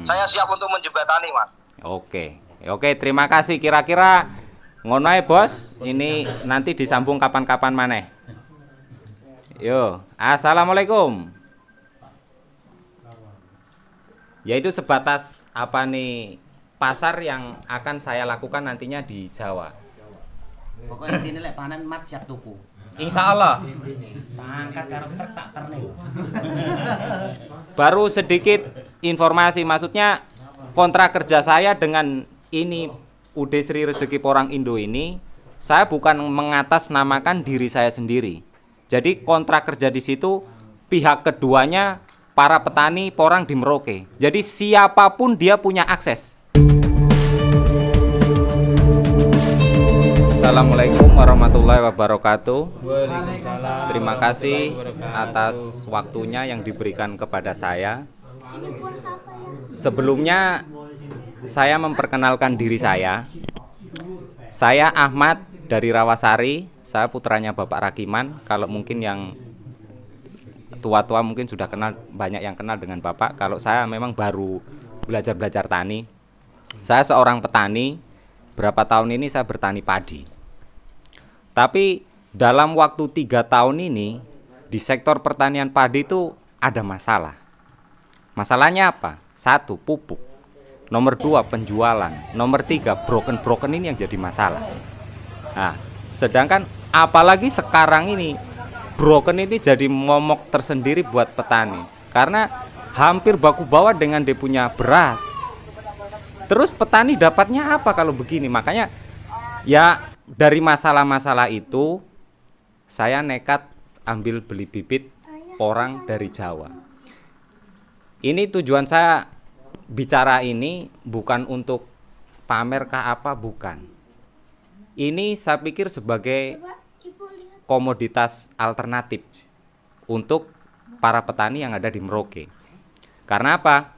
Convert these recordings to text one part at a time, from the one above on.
Saya siap untuk menjembatani, Mas. Oke. Oke, terima kasih. Kira-kira ngono ae, Bos. Ini nanti disambung kapan-kapan maneh. Yo, assalamualaikum. Yaitu sebatas apa nih pasar yang akan saya lakukan nantinya di Jawa. Pokoknya sini lek panen mat siap tuku. Insya Allah. Angkat karo truk tak terne. Baru sedikit informasi, maksudnya kontrak kerja saya dengan ini UD Sri Rezeki Porang Indo ini, saya bukan mengatasnamakan diri saya sendiri. Jadi kontrak kerja di situ pihak keduanya para petani porang di Merauke. Jadi siapapun dia punya akses. Assalamualaikum warahmatullahi wabarakatuh. Terima kasih atas waktunya yang diberikan kepada saya. Sebelumnya saya memperkenalkan diri saya. Saya Ahmad dari Rawasari. Saya putranya Bapak Rakiman. Kalau mungkin yang tua-tua mungkin sudah kenal, banyak yang kenal dengan Bapak. Kalau saya memang baru belajar tani. Saya seorang petani. Berapa tahun ini saya bertani padi. Tapi dalam waktu 3 tahun ini di sektor pertanian padi itu ada masalah. Masalahnya apa? 1, pupuk. Nomor 2, penjualan. Nomor 3, broken ini yang jadi masalah. Nah, sedangkan apalagi sekarang ini broken ini jadi momok tersendiri buat petani. Karena hampir baku bawah dengan dia punya beras. Terus petani dapatnya apa kalau begini? Makanya ya dari masalah-masalah itu saya nekat ambil beli bibit porang dari Jawa. Ini tujuan saya bicara ini bukan untuk pamer kah apa, bukan. Ini saya pikir sebagai komoditas alternatif untuk para petani yang ada di Merauke. Karena apa?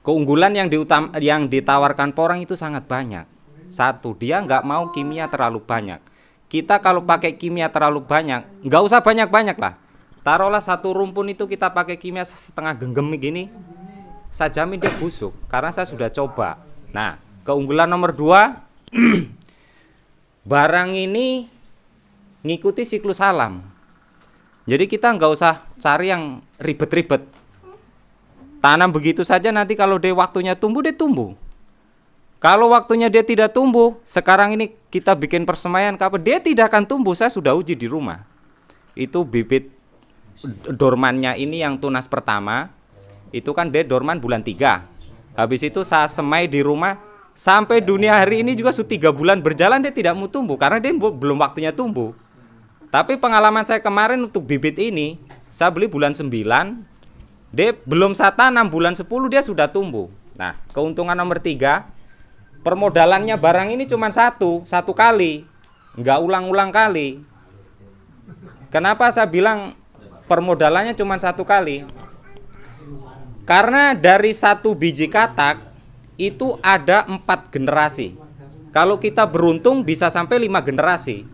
Keunggulan yang ditawarkan porang itu sangat banyak. 1, dia nggak mau kimia terlalu banyak. Kita kalau pakai kimia terlalu banyak, nggak usah banyak-banyak lah. Taruhlah 1 rumpun itu kita pakai kimia setengah genggam gini, saya jamin dia busuk. Karena saya sudah coba. Nah, keunggulan nomor 2, barang ini ngikuti siklus alam. Jadi kita nggak usah cari yang ribet-ribet. Tanam begitu saja, nanti kalau dia waktunya tumbuh, dia tumbuh. Kalau waktunya dia tidak tumbuh, sekarang ini kita bikin persemaian kapan, dia tidak akan tumbuh. Saya sudah uji di rumah. Itu bibit dormannya ini yang tunas pertama, itu kan dia dorman bulan 3. Habis itu saya semai di rumah, sampai dunia hari ini juga sudah 3 bulan berjalan dia tidak mau tumbuh, karena dia belum waktunya tumbuh. Tapi pengalaman saya kemarin untuk bibit ini, saya beli bulan 9, dia belum saya tanam bulan 10 dia sudah tumbuh. Nah, keuntungan nomor 3, permodalannya barang ini cuma satu kali, nggak ulang-ulang kali. Kenapa saya bilang permodalannya cuma 1 kali? Karena dari 1 biji katak itu ada 4 generasi. Kalau kita beruntung bisa sampai 5 generasi.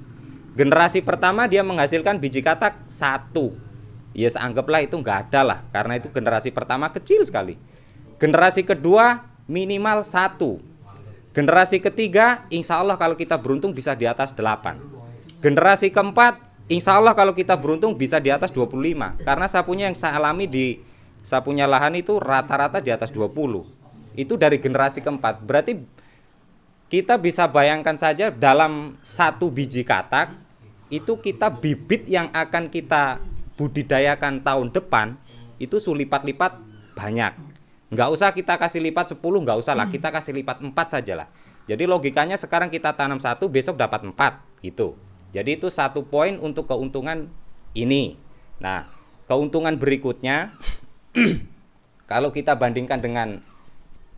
Generasi pertama dia menghasilkan biji katak 1. Ya anggaplah itu nggak ada lah, karena itu generasi pertama kecil sekali. Generasi kedua minimal 1. Generasi ketiga, insya Allah kalau kita beruntung bisa di atas 8. Generasi keempat, insya Allah kalau kita beruntung bisa di atas 25. Karena sapunya yang saya alami di sapunya lahan itu rata-rata di atas 20. Itu dari generasi keempat. Berarti kita bisa bayangkan saja dalam 1 biji katak, itu kita bibit yang akan kita budidayakan tahun depan, itu sulipat-lipat banyak. Nggak usah kita kasih lipat 10, nggak usah lah, kita kasih lipat 4 saja lah. Jadi logikanya sekarang kita tanam 1, besok dapat 4 gitu. Jadi itu 1 poin untuk keuntungan ini. Nah, keuntungan berikutnya kalau kita bandingkan dengan,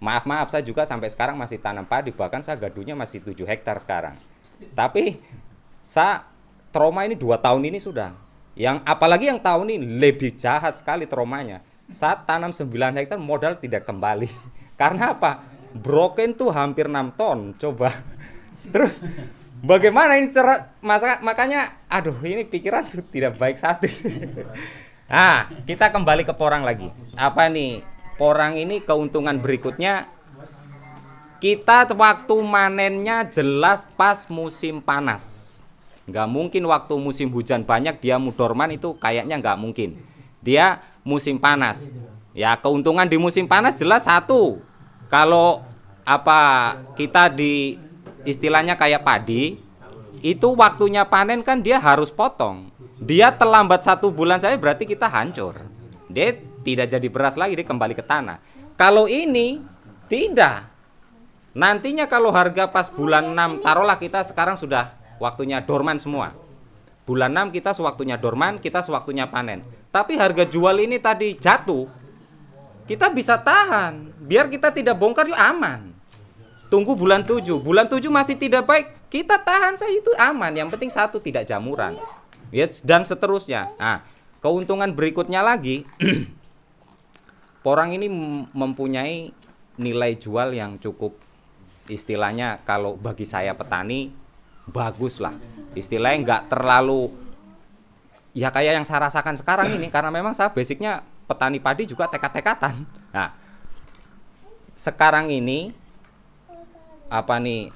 maaf saya juga sampai sekarang masih tanam padi, bahkan saya gadunya masih 7 hektar sekarang. Tapi saya trauma ini 2 tahun ini sudah. Yang apalagi yang tahun ini lebih jahat sekali traumanya. Saat tanam 9 hektar modal tidak kembali. Karena apa? Broken tuh hampir 6 ton. Coba. Terus bagaimana ini cara makanya aduh ini pikiran tidak baik satu. Nah, kita kembali ke porang lagi. Apa nih porang ini keuntungan berikutnya, kita waktu manennya jelas pas musim panas. Nggak mungkin waktu musim hujan banyak dia mudorman, itu kayaknya nggak mungkin. Dia musim panas. Ya keuntungan di musim panas jelas satu. Kalau kita di istilahnya kayak padi, itu waktunya panen kan dia harus potong. Dia terlambat 1 bulan saja berarti kita hancur. Dia tidak jadi beras lagi, dia kembali ke tanah. Kalau ini tidak. Nantinya kalau harga pas bulan 6, taruhlah kita sekarang sudah waktunya dorman semua. Bulan 6 kita sewaktunya dorman, kita sewaktunya panen. Tapi harga jual ini tadi jatuh. Kita bisa tahan, biar kita tidak bongkar yuk aman. Tunggu bulan 7. Bulan 7 masih tidak baik, kita tahan saja itu aman. Yang penting satu tidak jamuran. Yes, dan seterusnya. Nah, keuntungan berikutnya lagi, porang ini mempunyai nilai jual yang cukup, istilahnya kalau bagi saya petani bagus lah. Istilahnya nggak terlalu ya kayak yang saya rasakan sekarang ini, karena memang saya basicnya petani padi juga tekad-tekatan. Nah, sekarang ini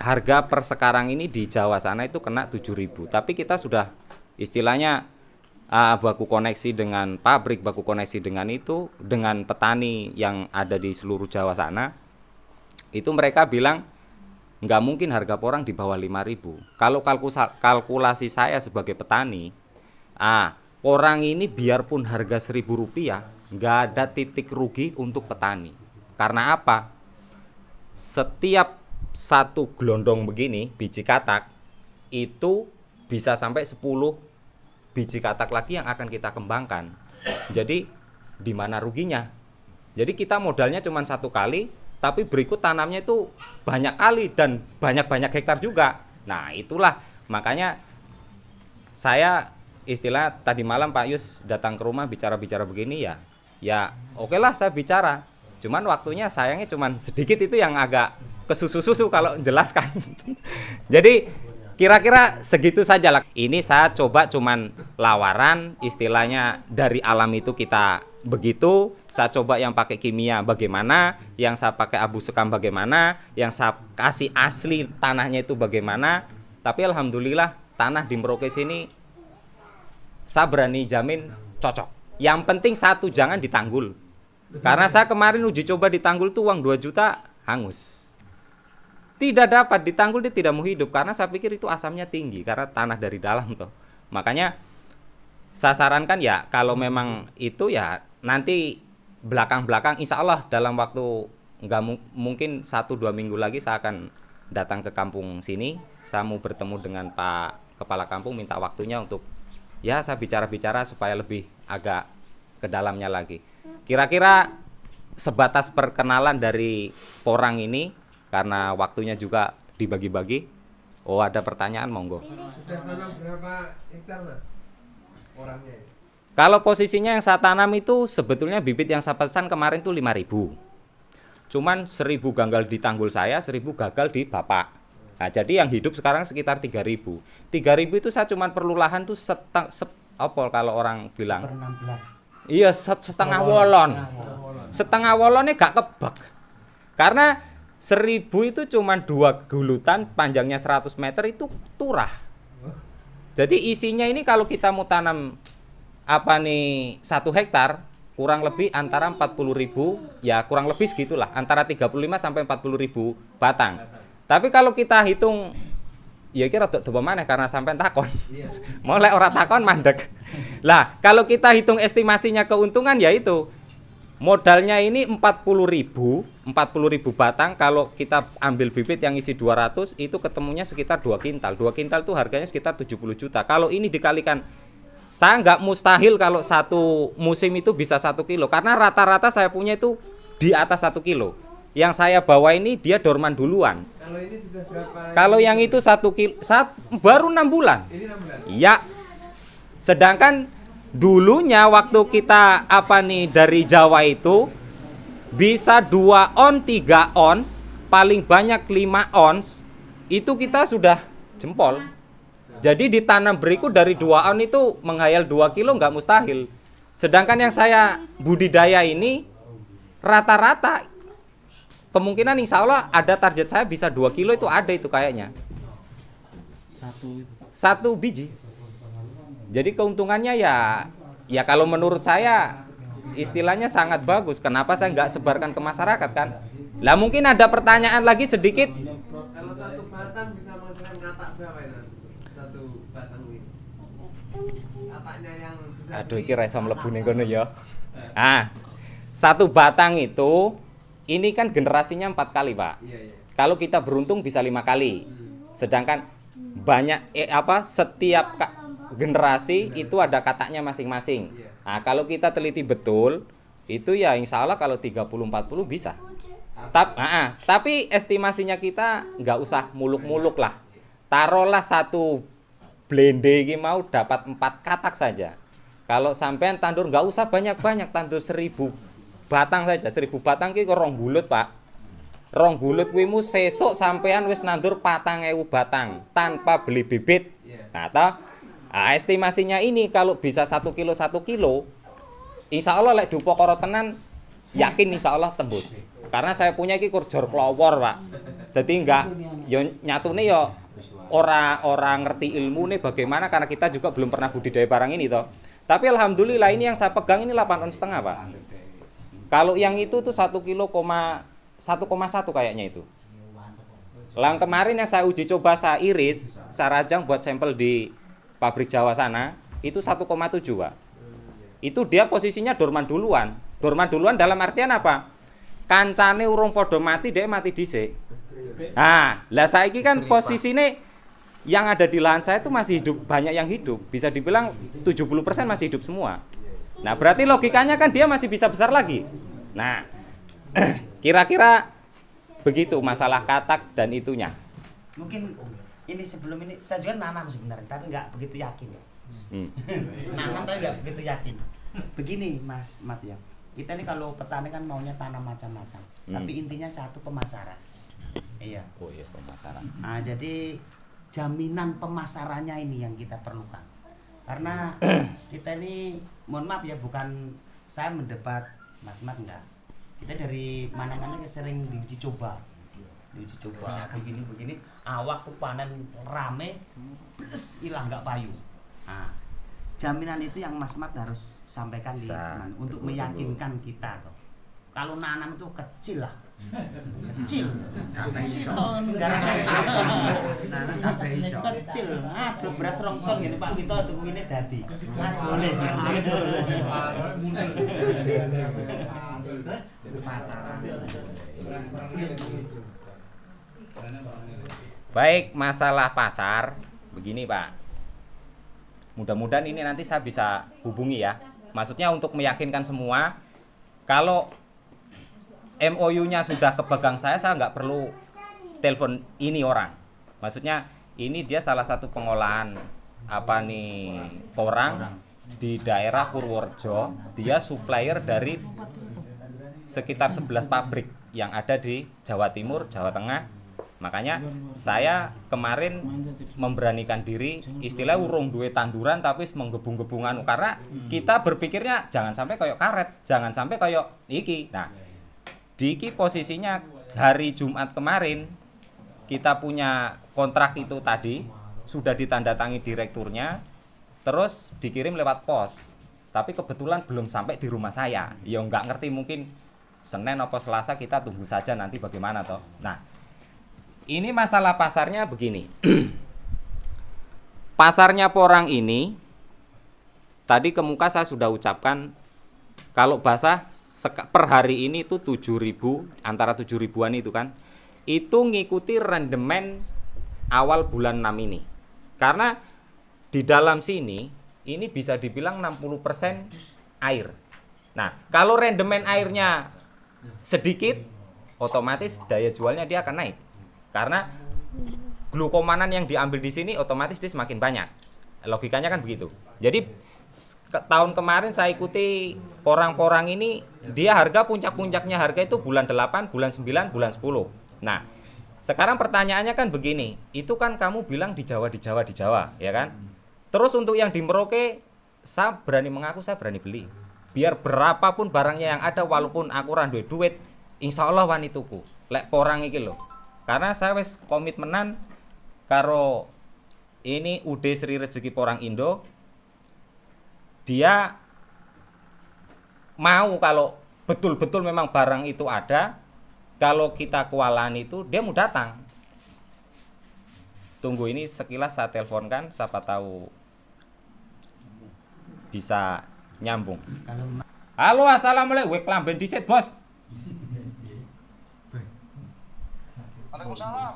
harga per sekarang ini di Jawa sana itu kena 7.000. Tapi kita sudah istilahnya baku koneksi dengan pabrik, baku koneksi dengan itu, dengan petani yang ada di seluruh Jawa sana. Itu mereka bilang nggak mungkin harga porang di bawah 5.000. Kalau kalkulasi saya sebagai petani, porang ini biarpun harga Rp1.000, nggak ada titik rugi untuk petani. Karena apa? Setiap satu gelondong begini biji katak itu bisa sampai 10 biji katak lagi yang akan kita kembangkan. Jadi di mana ruginya? Jadi kita modalnya cuma 1 kali, tapi berikut tanamnya itu banyak kali dan banyak-banyak hektar juga. Nah itulah makanya saya istilah tadi malam Pak Yus datang ke rumah bicara-bicara begini ya oke lah saya bicara. Cuman waktunya sayangnya cuman sedikit, itu yang agak kesusu-susu kalau jelaskan. Jadi kira-kira segitu saja lah. Ini saya coba cuman lawaran, istilahnya dari alam itu kita begitu. Saya coba yang pakai kimia bagaimana, yang saya pakai abu sekam bagaimana, yang saya kasih asli tanahnya itu bagaimana. Tapi alhamdulillah tanah di Merauke sini saya berani jamin cocok. Yang penting satu, jangan ditanggul. Karena saya kemarin uji coba ditanggul tuh uang 2 juta hangus. Tidak dapat ditanggul, dia tidak mau hidup karena saya pikir itu asamnya tinggi karena tanah dari dalam toh. Makanya saya sarankan ya kalau memang itu ya nanti belakang-belakang insya Allah dalam waktu mungkin 1-2 minggu lagi saya akan datang ke kampung sini. Saya mau bertemu dengan Pak Kepala Kampung, minta waktunya untuk ya saya bicara-bicara supaya lebih agak ke dalamnya lagi. Kira-kira sebatas perkenalan dari porang ini karena waktunya juga dibagi-bagi. Oh ada pertanyaan monggo. Sudah tanam berapa hektar Mas? Porangnya? Kalau posisinya yang saya tanam itu sebetulnya bibit yang saya pesan kemarin tuh 5.000. Cuman 1.000 gagal di tanggul saya, 1.000 gagal di bapak. Nah jadi yang hidup sekarang sekitar 3.000. 3.000 itu saya cuman perlu lahan tuh kalau orang bilang 16. iya setengah wolon. Setengah wolonnya gak kebak. Karena 1.000 itu cuma 2 gulutan, panjangnya 100 meter itu turah. Jadi isinya ini kalau kita mau tanam 1 hektar kurang lebih antara 40.000 ya kurang lebih segitulah, antara 35 sampai 40.000 batang. Tapi kalau kita hitung ya kira tuh mana karena sampai takon. Mulai orang takon mandek. Lah, kalau kita hitung estimasinya keuntungan yaitu modalnya ini 40.000 batang. Kalau kita ambil bibit yang isi 200 itu ketemunya sekitar 2 kintal. 2 kintal itu harganya sekitar 70 juta. Kalau ini dikalikan, saya nggak mustahil kalau satu musim itu bisa 1 kilo karena rata-rata saya punya itu di atas 1 kilo. Yang saya bawa ini dia dorman duluan. Kalau ini sudah berapa? Kalau yang itu 1 kilo baru 6 bulan. Ini 6 bulan. Iya. Sedangkan dulunya waktu kita dari Jawa itu bisa 2 on 3 ons, paling banyak 5 ons, itu kita sudah jempol. Jadi ditanam berikut dari 2 on itu menghayal 2 kilo nggak mustahil. Sedangkan yang saya budidaya ini rata-rata kemungkinan insya Allah ada target saya bisa 2 kilo itu ada itu kayaknya. Satu biji. Jadi keuntungannya ya kalau menurut saya istilahnya sangat bagus. Kenapa saya nggak sebarkan ke masyarakat kan? Lah mungkin ada pertanyaan lagi sedikit. Kalau satu batang bisa menghasilkan katak berapa ya? Satu batang ini. Kataknya yang bisa. Aduh iki ra iso mlebu ning kono ya. Ah, satu batang itu ini kan generasinya 4 kali, Pak. Iya, iya. Kalau kita beruntung bisa 5 kali. Sedangkan banyak setiap generasi itu ada kataknya masing-masing. Nah, kalau kita teliti betul itu ya insya Allah kalau 30-40 bisa. Tapi estimasinya kita nggak usah muluk-muluk lah. Taruhlah satu blende ini mau dapat 4 katak saja. Kalau sampean tandur nggak usah banyak-banyak, tandur 1000 batang saja. 1000 batang ki rong bulut, Pak. Rong bulut kuwi mu sesuk sampean wis nandur 4.000 batang tanpa beli bibit. Nah, estimasinya ini kalau bisa 1 kilo 1 kilo, insya Allah lek dupo karo tenan yakin insya Allah tembus. Karena saya punya iki kurjor klowor, Pak. Jadi enggak yo nyatune yo ora ngerti ilmu nih bagaimana karena kita juga belum pernah budidaya barang ini toh. Tapi alhamdulillah ini yang saya pegang ini 8,5 ons, Pak. Kalau yang itu tuh 1 kilo 1,1 kayaknya itu. Lang kemarin yang saya uji coba saya iris, saya rajang buat sampel di pabrik Jawa sana, itu 1,7, Pak. Itu dia posisinya dorman duluan. Dorman duluan dalam artian apa? Kancane urung podo mati, dia mati dhisik. Nah, lah saiki kan posisine yang ada di lahan saya itu masih hidup, banyak yang hidup. Bisa dibilang 70% masih hidup semua. Nah, berarti logikanya kan dia masih bisa besar lagi. Nah, kira-kira begitu masalah katak dan itunya. Mungkin ini sebelum ini saya juga nanam sebenarnya, tapi nggak begitu yakin ya. Nanam tapi nggak begitu yakin. Begini Mas Mat ya, kita ini kalau petani kan maunya tanam macam-macam, tapi intinya satu pemasaran. Iya. Oh iya, pemasaran. Nah, jadi jaminan pemasarannya ini yang kita perlukan. Karena kita ini, mohon maaf ya, bukan saya mendebat Mas Mat, enggak. Kita dari mana-mana sering diuji coba. Diuji coba begini awak tuh panen rame hilang nggak payu. Nah, jaminan itu yang Mas Mat harus sampaikan di teman untuk meyakinkan kita toh. Kalau nanam itu kecil lah, kecil ton garangan kecil beras rong ton gini Pak, kita tuku ini dadi boleh Baik, masalah pasar begini, Pak. Mudah-mudahan ini nanti saya bisa hubungi ya. Maksudnya untuk meyakinkan semua, kalau MOU-nya sudah kepegang saya nggak perlu telepon ini orang. Maksudnya ini dia salah satu pengolahan porang di daerah Purworejo. Dia supplier dari sekitar 11 pabrik yang ada di Jawa Timur, Jawa Tengah. Makanya saya kemarin memberanikan diri, istilah urung duwe tanduran tapi menggebung-gebungan, karena kita berpikirnya jangan sampai kayak karet, jangan sampai kayak iki. Nah, di iki posisinya hari Jumat kemarin kita punya kontrak itu tadi sudah ditandatangani direkturnya, terus dikirim lewat pos. Tapi kebetulan belum sampai di rumah saya. Ya nggak ngerti, mungkin Senin atau Selasa, kita tunggu saja nanti bagaimana toh. Nah, ini masalah pasarnya begini. Pasarnya porang ini tadi ke muka saya sudah ucapkan, kalau basah per hari ini itu 7.000, antara 7.000-an itu kan, itu ngikuti rendemen awal bulan 6 ini. Karena di dalam sini ini bisa dibilang 60% air. Nah, kalau rendemen airnya sedikit, otomatis daya jualnya dia akan naik. Karena glukomanan yang diambil di sini otomatis dia semakin banyak. Logikanya kan begitu. Jadi tahun kemarin saya ikuti porang-porang ini, dia harga puncak-puncaknya harga itu bulan 8, bulan 9, bulan 10. Nah, sekarang pertanyaannya kan begini, itu kan kamu bilang di Jawa, ya kan? Terus untuk yang di Merauke, saya berani mengaku saya berani beli. biar berapapun barangnya yang ada, walaupun aku ora duwe duit, insya Allah wani tuku lek porang iki lho. Karena saya wis komitmenan karo ini UD Sri Rezeki Porang Indo. Dia mau kalau betul-betul memang barang itu ada, kalau kita kewalahan itu dia mau datang. Tunggu ini sekilas saya teleponkan, siapa tahu bisa nyambung. Halo, assalamualaikum. Wek klamben dhisik, Bos. Waalaikumsalam.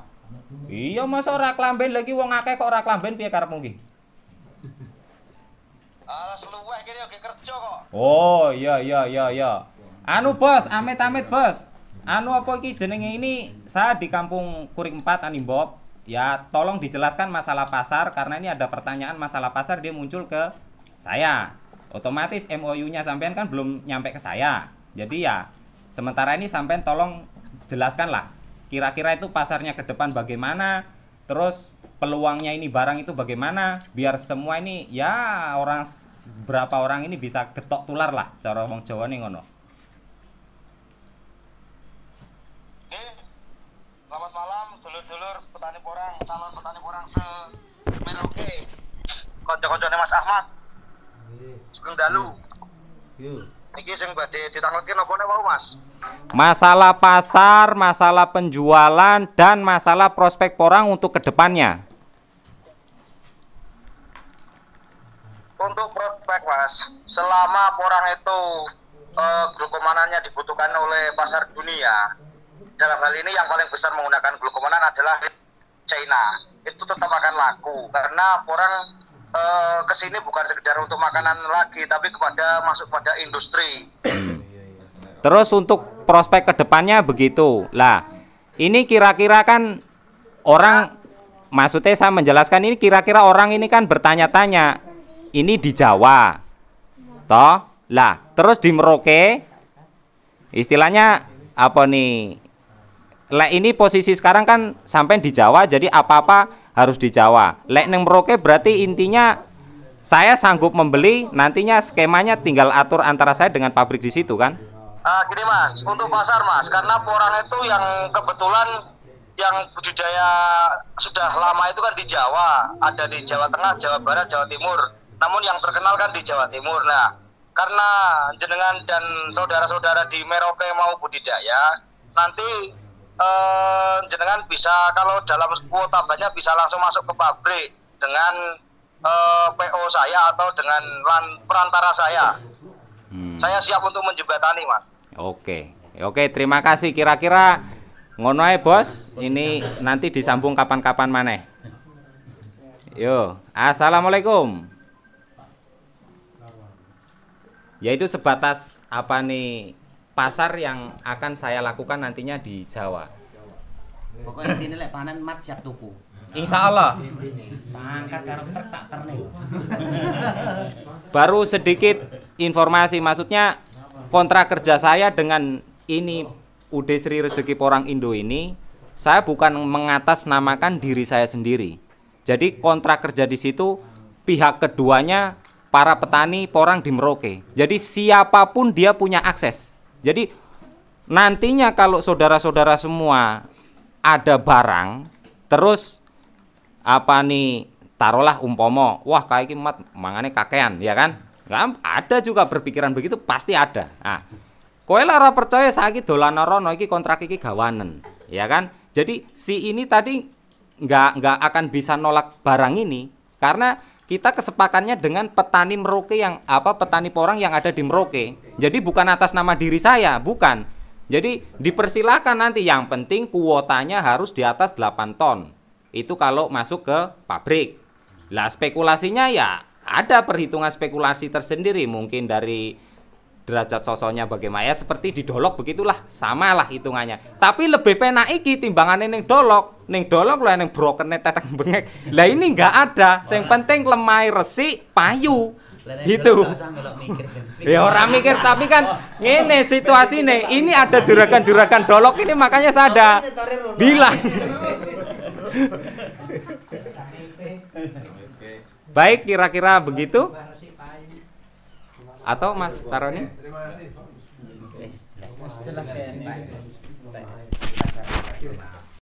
Iya, masa ora klamben lagi wong akeh kok ora klamben piye karepmu ki? Seluweh kene oke kerja kok. Oh, iya. Anu, Bos, amit-amit, Bos. Anu apa iki jenenge ini? Saya di Kampung Kurik 4 Animbob. Ya, tolong dijelaskan masalah pasar karena ini ada pertanyaan masalah pasar dia muncul ke saya. Otomatis MOU-nya sampean kan belum nyampe ke saya. Jadi ya, sementara ini sampean tolong jelaskan lah. Kira-kira itu pasarnya ke depan bagaimana? Terus peluangnya ini barang itu bagaimana? Biar semua ini ya berapa orang ini bisa getok tular lah cara wong Jawa nih ngono. Selamat malam dulur-dulur petani porang, calon petani porang se-Merauke. Kanca-kancane Mas Ahmad. Sugeng dalu. Iki sing badhe ditangletke napa wau, Mas? Masalah pasar, masalah penjualan, dan masalah prospek porang untuk kedepannya. Untuk prospek, Mas, selama porang itu glukomanannya dibutuhkan oleh pasar dunia, dalam hal ini yang paling besar menggunakan glukomanan adalah China. Itu tetap akan laku karena porang kesini bukan sekedar untuk makanan lagi, tapi masuk pada industri. Terus untuk prospek kedepannya begitu. Lah, ini kira-kira kan orang, maksudnya saya menjelaskan ini kira-kira orang ini kan bertanya-tanya, ini di Jawa, toh? Lah, terus di Merauke, istilahnya apa nih? Lek ini posisi sekarang kan sampai di Jawa, jadi apa-apa harus di Jawa. Lek neng Merauke berarti intinya saya sanggup membeli, nantinya skemanya tinggal atur antara saya dengan pabrik di situ kan? Gini Mas, untuk pasar Mas, karena porang itu yang kebetulan yang budidaya sudah lama itu kan di Jawa, ada di Jawa Tengah, Jawa Barat, Jawa Timur. Namun yang terkenal kan di Jawa Timur. Nah, karena jenengan dan saudara-saudara di Merauke mau budidaya, nanti jenengan bisa kalau dalam kuota banyak bisa langsung masuk ke pabrik dengan PO saya atau dengan perantara saya. Saya siap untuk menjembatani, Mas. Oke, terima kasih. Kira-kira ngono ae, Bos. Ini nanti disambung kapan-kapan maneh. Yo, assalamualaikum. Yaitu sebatas apa nih pasar yang akan saya lakukan nantinya di Jawa. Pokoknya sini lek panen mat siap tuku. Insya Allah. Angkat karo truk tak terne. Baru sedikit informasi, maksudnya kontrak kerja saya dengan ini UD Sri Rezeki Porang Indo ini, saya bukan mengatasnamakan diri saya sendiri. Jadi kontrak kerja di situ pihak keduanya para petani porang di Merauke. Jadi siapapun dia punya akses. Jadi nantinya kalau saudara-saudara semua ada barang, terus apa nih, taruhlah umpomo, wah kayak iki mat mangane kakean, ya kan? Nggak, ada juga berpikiran begitu, pasti ada. Nah, kowe lara percaya saiki dolan rono iki kontrak iki gawanen, ya kan? Jadi si ini tadi nggak akan bisa nolak barang ini karena kita kesepakatnya dengan petani Merauke yang petani porang yang ada di Merauke. Jadi bukan atas nama diri saya, bukan. Jadi dipersilakan nanti, yang penting kuotanya harus di atas 8 ton. Itu kalau masuk ke pabrik. Lah spekulasinya ya ada perhitungan spekulasi tersendiri, mungkin dari derajat sosoknya bagaimana, ya seperti di dolok begitulah, samalah hitungannya. Tapi lebih penak iki timbangane ning dolok lah ning brokene teteng bengek. Lah ini enggak ada, yang penting lemai resik payu. Gitu. Ya orang mikir, tapi kan ngene situasine. Ini ada juragan-juragan dolok ini, makanya saya ada bilang. Baik, kira-kira begitu. Atau Mas Taroni? Terima kasih. Wes, jelas. Jelas kayaknya.